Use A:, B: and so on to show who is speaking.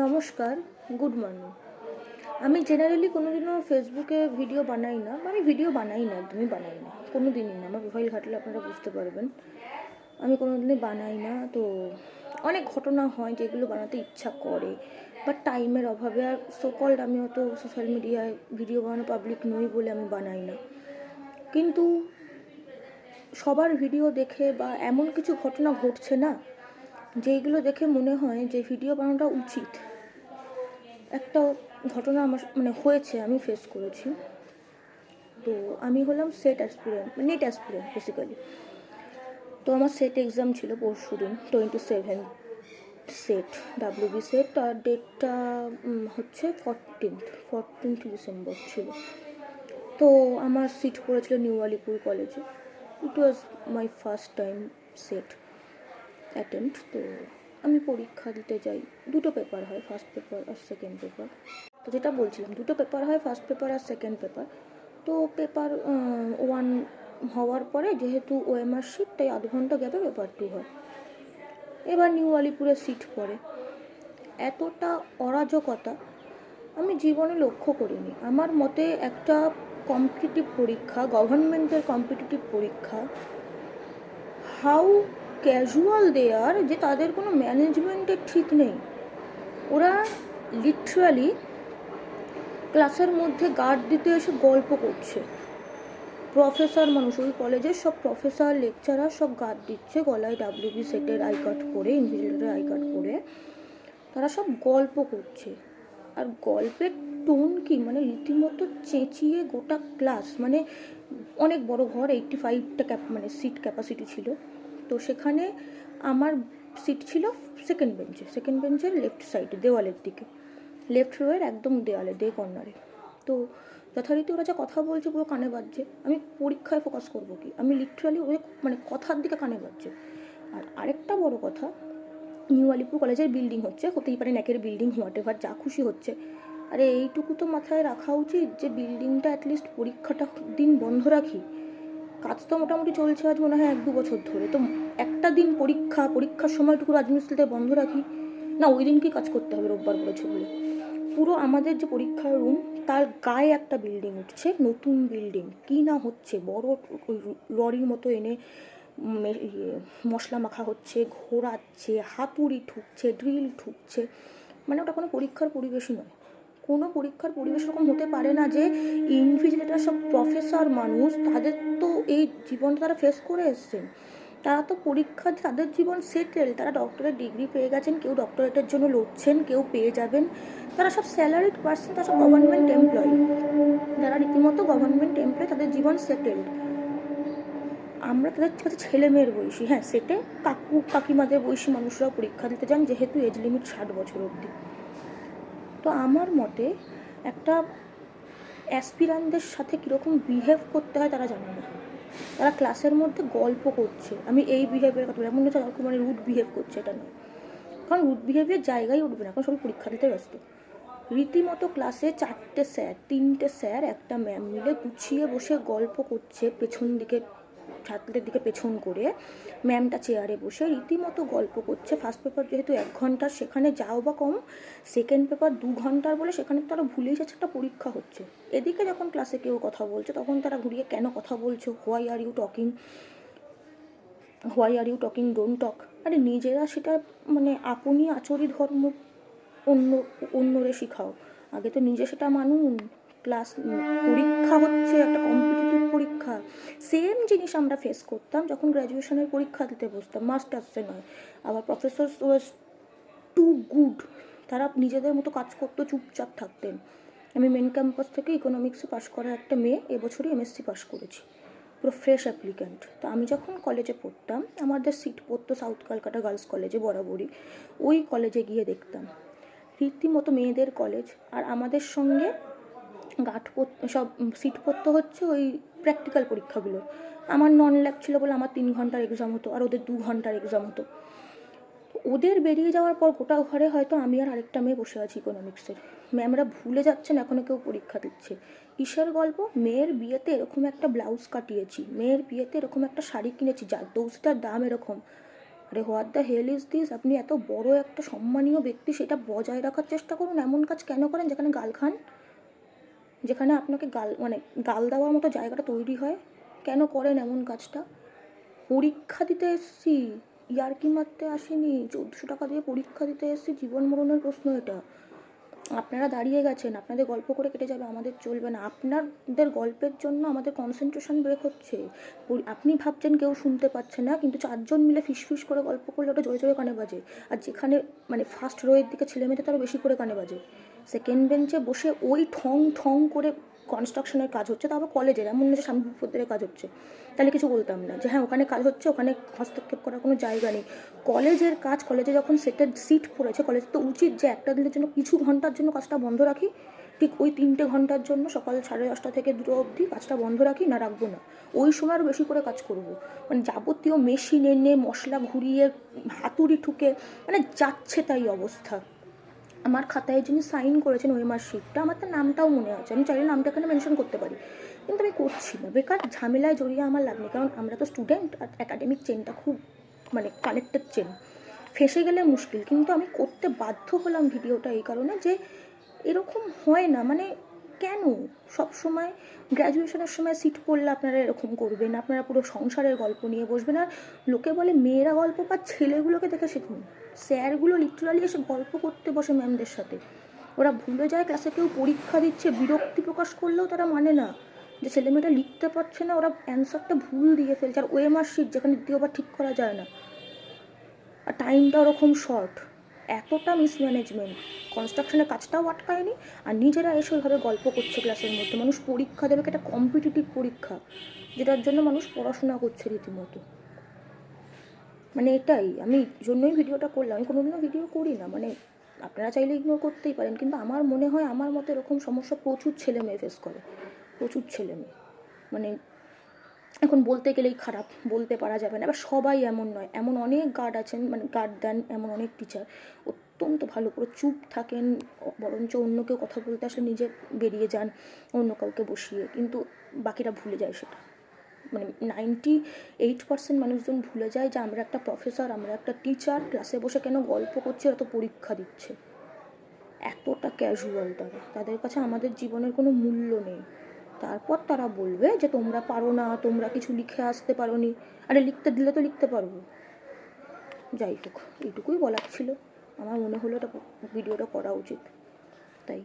A: নমস্কার, good morning. আমি generally কোনোদিনও ফেসবুকে ভিডিও বানাই না, আমি ভিডিও বানাই না, একদমই বানাই না, কোনো দিনই না। আমার প্রোফাইল ঘাটলে আপনারা বুঝতে পারবেন আমি কোনো দিনই বানাই না। তো অনেক ঘটনা হয় যেগুলো বানাতে ইচ্ছা করে, বাট টাইমের অভাবে আর সোকল্ড আমি অত সোশ্যাল মিডিয়ায় ভিডিও বানানো পাবলিক নই বলে আমি বানাই না। কিন্তু সবার ভিডিও দেখে বা এমন কিছু ঘটনা ঘটছে না যেইগুলো দেখে মনে হয় যে ভিডিও বানানোটা উচিত। একটা ঘটনা আমার হয়েছে, আমি ফেস করেছি। তো আমি হলাম set aspirant, net aspirant basically. তো আমার সেট এক্সাম ছিল পরশু দিন, 27 সেট, ডাব্লিউবি সেট। আর ডেটটা হচ্ছে 14th ডিসেম্বর ছিল। তো আমার সিট পড়েছিল নিউ আলিপুর কলেজে। It was my first time set attempt. তো আমি পরীক্ষা দিতে যাই। দুটো পেপার হয়, ফার্স্ট পেপার আর সেকেন্ড পেপার। তো যেটা বলছিলাম, দুটো পেপার হয়, ফার্স্ট পেপার আর সেকেন্ড পেপার। তো পেপার 1 হওয়ার পরে যেহেতু ওএমআর শিট, তাই আধ ঘন্টা গ্যাপে পেপার 2 হয়। এবার নিউ আলিপুরে সিট পড়ে। এতটা অরাজকতা আমি জীবনে লক্ষ্য করিনি। আমার মতে একটা কম্পিটিটিভ পরীক্ষা, গভর্নমেন্টের কম্পিটিটিভ পরীক্ষা, হাউ ক্যাজুয়াল দে আর, যে তাদের কোনো ম্যানেজমেন্টের ঠিক নেই। ওরা লিটারালি ক্লাসের মধ্যে গার্ড দিতে এসে গল্প করছে। প্রফেসর মানুষ, ওই কলেজের সব প্রফেসর লেকচারার সব গার্ড দিচ্ছে, গলায় ডাব্লিউবি সেটের আই কার্ড পরে, ইনভিজিলেটরের আই কার্ড পরে তারা সব গল্প করছে। আর গল্পের টোন কি, রীতিমতো চেঁচিয়ে গোটা ক্লাস, অনেক বড় ঘর, 85টা সিট ক্যাপাসিটি ছিল। তো সেখানে আমার সিট ছিল সেকেন্ড বেঞ্চের লেফট সাইডে, দেওয়ালের দিকে, লেফট রোয়ের একদম দেওয়ালে, কর্নারে। তো যথারীতি ওরা যা কথা বলছে পুরো কানে বাজছে। আমি পরীক্ষায় ফোকাস করবো কি, আমি লিটারালি ওই কথার দিকে কানে বাজছে। আর আরেকটা বড় কথা, নিউ আলিপুর কলেজের বিল্ডিং হচ্ছে, হতেই পারে ন্যাকের বিল্ডিং, হোয়াট এভার, যা খুশি হচ্ছে। আরে এইটুকু তো মাথায় রাখা উচিত যে বিল্ডিংটা অ্যাটলিস্ট পরীক্ষাটা দিন বন্ধ রাখি। কাজ তো মোটামুটি চলছে আজ মনে হয় 1-2 বছর ধরে, তো একটা দিন পরীক্ষার সময়টুকু রাজমিস্ত্রিতে বন্ধ রাখি না। ওই দিন কি কাজ করতে হবে, রোববার বলেছে বলে? পুরো আমাদের যে পরীক্ষার রুম, তার গায়ে একটা বিল্ডিং উঠছে, নতুন বিল্ডিং, কি না হচ্ছে, বড় লরির মতো এনে মশলা মাখা হচ্ছে, ঘোরাচ্ছে, হাতুড়ি ঠুকছে, ড্রিল ঠুকছে। ওটা কোনো পরীক্ষার পরিবেশই নয়। কোনো পরীক্ষার পরিবেশ এরকম হতে পারে না যে ইনভিজিলেটর সব প্রফেসর মানুষ, তাদের তো এই জীবনটা তারা ফেস করে এসছেন। তারা তো পরীক্ষা, তাদের জীবন সেটেল, তারা ডক্টরেট ডিগ্রি পেয়ে গেছেন, কেউ ডক্টরেটের জন্য লড়ছেন, কেউ পেয়ে যাবেন। তারা সব স্যালারিড পার্সন, তারা সব গভর্নমেন্ট এমপ্লয়ি, যারা রীতিমতো গভর্নমেন্ট এমপ্লয়ি, তাদের জীবন সেটেলড। আমরা তাদের কাছে ছেলে মেয়ের বয়সী, হ্যাঁ সেটে কাকু কাকিমাদের বয়সী মানুষরাও পরীক্ষা দিতে যান, যেহেতু এজ লিমিট 60 বছর অবধি। তো আমার মতে একটা অ্যাসপিরান্টদের সাথে কীরকম বিহেভ করতে হয় তারা জানে না। তারা ক্লাসের মধ্যে গল্প করছে, আমি এই বিহেভিয়ার কথা বলি, এমন হচ্ছে রুড বিহেভ করছে, এটা নয়। কারণ রুড বিহেভিয়ার জায়গায় উঠবে না, এখন সবাই পরীক্ষা দিতে ব্যস্ত। রীতিমতো ক্লাসে 3টে স্যার একটা ম্যাম মিলে গুছিয়ে বসে গল্প করছে, পেছন দিকে ছাত্রদের দিকে পেছন করে, ম্যামটা চেয়ারে বসে রীতিমতো গল্প করছে। ফার্স্ট পেপার যেহেতু 1 ঘন্টার, সেখানে যাও বা কম, সেকেন্ড পেপার 2 ঘন্টার বলে সেখানে তারা ভুলেই যাচ্ছে একটা পরীক্ষা হচ্ছে। এদিকে যখন ক্লাসে কেউ কথা বলছে, তখন তারা ঘুরিয়ে কেন কথা বলছো, why are you talking, don't talk. আরে নিজেরা সেটা আপনি আচরি ধর্ম অন্যরে শিখাও, আগে তো নিজে সেটা মানুন। ক্লাস পরীক্ষা হচ্ছে, একটা কম্পিটিটিভ পরীক্ষা। সেম জিনিস আমরা ফেস করতাম যখন গ্র্যাজুয়েশনের পরীক্ষা দিতে বসতাম, মাস্টার্সে নয়। আবার প্রফেসর ওয়াজ টু গুড, তারা নিজেদের মতো কাজ করতো, চুপচাপ থাকতেন। আমি মেন ক্যাম্পাস থেকে ইকোনমিক্সে পাশ করা একটা মেয়ে, এবছরই এমএসসি পাশ করেছি, পুরো ফ্রেশ অ্যাপ্লিক্যান্ট। তো আমি যখন কলেজে পড়তাম, আমাদের সিট পড়তো সাউথ কলকাতা গার্লস কলেজে, বরাবরই ওই কলেজে গিয়ে দেখতাম রীতিমতো মেয়েদের কলেজ, আর আমাদের সঙ্গে সব সিট পড়তে হচ্ছে ওই প্র্যাকটিক্যাল পরীক্ষাগুলো। আমার নন ল্যাব ছিল বলে আমার 3 ঘন্টার এক্সাম হতো, আর ওদের 2 ঘন্টার এক্সাম হতো। ওদের বেরিয়ে যাওয়ার পর গোটা ঘরে হয়তো আমি আর আরেকটা মেয়ে বসে আছি ইকোনমিক্সের। ম্যামরা ভুলে যাচ্ছেন এখনও কেউ পরীক্ষা দিচ্ছে। কিসের গল্প? মেয়ের বিয়েতে এরকম একটা ব্লাউজ কাটিয়েছি, মেয়ের বিয়েতে এরকম একটা শাড়ি কিনেছি, যার দোষটার দাম এরকম। আরে what the hell is this? আপনি এত বড় একটা সম্মানীয় ব্যক্তি, সেটা বজায় রাখার চেষ্টা করুন। এমন কাজ কেন করেন যেখানে গাল খান, যেখানে আপনাকে গাল মানে গাল দেওয়ার মতো জায়গাটা তৈরি হয়? কেন করেন এমন কাজটা? পরীক্ষা দিতে এসছি, ইয়ার্কি মারতে আসিনি। 1400 টাকা দিয়ে পরীক্ষা দিতে এসছি, জীবন মরণের প্রশ্ন এটা। আপনারা দাঁড়িয়ে গেছেন, আপনাদের গল্প করে কেটে যাবে, আমাদের চলবে না। আপনাদের গল্পের জন্য আমাদের কনসেন্ট্রেশন ব্রেক হচ্ছে। আপনি ভাবছেন কেউ শুনতে পাচ্ছে না, কিন্তু 4 জন মিলে ফিসফিস করে গল্প করলে ওটা জোরে জোরে কানে বাজে। আর যেখানে মানে ফার্স্ট রোয়ের দিকে ছেলেমেয়েদের তারও বেশি করে কানে বাজে। সেকেন্ড বেঞ্চে বসে ওই ঠং ঠং করে কনস্ট্রাকশনের কাজ হচ্ছে, তারপর কলেজের, এমন না যে স্বামী বিপদের কাজ হচ্ছে, তাহলে কিছু বলতাম না যে হ্যাঁ ওখানে কাজ হচ্ছে, ওখানে হস্তক্ষেপ করার কোনো জায়গা নেই। কলেজের কাজ, কলেজে যখন সেটের সিট পড়েছে, কলেজে তো উচিত যে একটা দিনের জন্য কিছু ঘন্টার জন্য কাজটা বন্ধ রাখি, ঠিক ওই 3টে ঘন্টার জন্য সকাল 10:30 থেকে 2 অবধি কাজটা বন্ধ রাখি, না রাখবো না। ওই সময় আরও বেশি করে কাজ করব। মানে যাবতীয় মেশিন এনে মশলা ঘুরিয়ে হাতুড়ি ঠুকে মানে যাচ্ছে তাই অবস্থা। আমার খাতায় যিনি সাইন করেছেন ওএমআর শিটটা, আমার তার নামটাও মনে আছে, আমি চাইলে নামটা এখানে মেনশন করতে পারি, কিন্তু আমি করছি না। বেকার ঝামেলায় জড়িয়ে আমার লাভ নেই, কারণ আমরা তো স্টুডেন্ট, আর অ্যাকাডেমিক চেনটা খুব মানে কানেক্টেড চেন, ফেঁসে গেলে মুশকিল। কিন্তু আমি করতে বাধ্য হলাম ভিডিওটা এই কারণে যে এরকম হয় না। মানে কেন সব সময় গ্র্যাজুয়েশনের সময় সিট পড়লে আপনারা এরকম করবেন, আপনারা পুরো সংসারের গল্প নিয়ে বসবেন? আর লোকে বলে মেয়েরা গল্প পার, ছেলেগুলোকে দেখে শিখুন। স্যারগুলো লিটারালি এসে গল্প করতে বসে ম্যামদের সাথে, ওরা ভুলে যায় ক্লাসে কেউ পরীক্ষা দিচ্ছে, বিরক্তি প্রকাশ করলেও তারা মানে না যে ছেলেমেয়েটা লিখতে পারছে না, ওরা অ্যান্সারটা ভুল দিয়ে ফেলছে। আর ওএমআর শিট যেখানে দ্বিতীয়বার ঠিক করা যায় না, আর টাইমটা ওরকম শর্ট, এতটা মিসম্যানেজমেন্ট, কনস্ট্রাকশনের কাজটাও আটকায়নি, আর নিজেরা এসে ওইভাবে গল্প করছে ক্লাসের মধ্যে। মানুষ পরীক্ষা দেবে, একটা কম্পিটিটিভ পরীক্ষা, যেটার জন্য মানুষ পড়াশোনা করছে রীতিমতো। মানে এটাই আমি জন্যই ভিডিওটা করলাম। আমি কোনোদিনও ভিডিও করি না, মানে আপনারা চাইলে ইগনোর করতেই পারেন, কিন্তু আমার মনে হয় আমার মতো এরকম সমস্যা প্রচুর ছেলে মেয়ে ফেস করে, প্রচুর ছেলে মেয়ে। মানে এখন বলতে গেলেই খারাপ, বলতে পারা যাবে না। এবার সবাই এমন নয়, এমন অনেক গার্ড আছেন, মানে গার্ড দেন এমন অনেক টিচার অত্যন্ত ভালো করে চুপ থাকেন, বরঞ্চ অন্য কেউ কথা বলতে আসলে নিজে বেরিয়ে যান অন্য কাউকে বসিয়ে, কিন্তু বাকিরা ভুলে যায় সেটা। মানে 98% মানুষজন ভুলে যায় যে আমরা একটা প্রফেসর, আমরা একটা টিচার, ক্লাসে বসে কেন গল্প করছি, অত পরীক্ষা দিচ্ছে। এতটা ক্যাজুয়াল তারা, তাদের কাছে আমাদের জীবনের কোনো মূল্য নেই। তারপর তারা বলবে যে তোমরা পারো না, তোমরা কিছু লিখে আসতে পারো নি। আরে লিখতে দিলে তো লিখতে পারবো। যাই হোক, এইটুকুই বলার ছিল। আমার মনে হলো এটা ভিডিওটা করা উচিত, তাই।